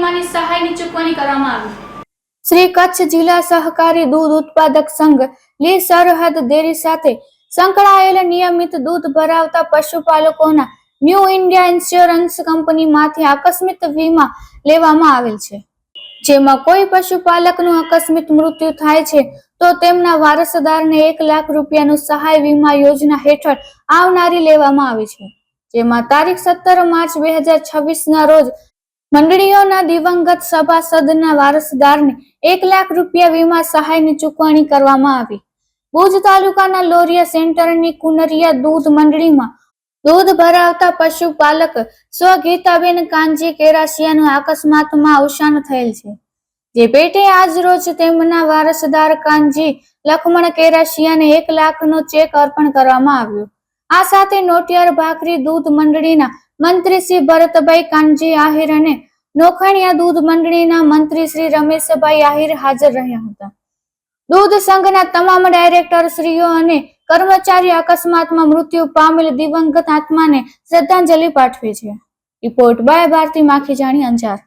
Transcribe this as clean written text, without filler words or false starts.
વીમાની સહાયની ચૂકવણી કરવામાં આવી। શ્રી કચ્છ જિલ્લા સહકારી દૂધ ઉત્પાદક સંઘ લી સરહદ ડેરી સાથે સંકળાયેલ નિયમિત દૂધ ભરાવતા પશુપાલકોના ન્યૂ ઇન્ડિયા ઇન્સ્યોરન્સ કંપનીમાંથી આકસ્મિક વીમા લેવામાં આવેલ છે, જેમાં કોઈ પશુપાલકનું આકસ્મિક મૃત્યુ થાય છે તો તેમના વારસદારને 1 લાખ રૂપિયાનું સહાય વીમા યોજના હેઠળ આવનારી લેવામાં આવી છે, જેમાં તારીખ 17 માર્ચ 2026ના રોજ મંડળીઓના દિવંગત સભાસદના વારસદારને 1 લાખ રૂપિયા વીમા સહાયની ચૂકવણી કરવામાં આવી। ભુજ તાલુકાના લોરિયા સેન્ટરની કુનરિયા દૂધ મંડળીમાં દૂધ ભરાવતા પશુપાલક સ્વ ગીતાબેન કાનજી કેરાસિયાનું અકસ્માતમાં અવસાન થયેલ છે, જે પેટે આજ રોજ તેમના વારસદાર કાનજી લખમણ કેરાસિયાને 1 લાખનો ચેક અર્પણ કરવામાં આવ્યો। આ સાથે નોટિયાર ભાખરી દૂધ મંડળીના મંત્રી શ્રી ભરતભાઈ કાનજી આહિર અને નોખણિયા દૂધ મંડળીના મંત્રી શ્રી રમેશભાઈ આહિર હાજર રહ્યા હતા। દૂધ સંઘના તમામ ડાયરેક્ટર શ્રીઓ અને કર્મચારી અકસ્માતમાં મૃત્યુ પામેલ દિવંગત આત્માને શ્રદ્ધાંજલિ પાઠવે છે। Report by Bharati Makhijani, Anjar.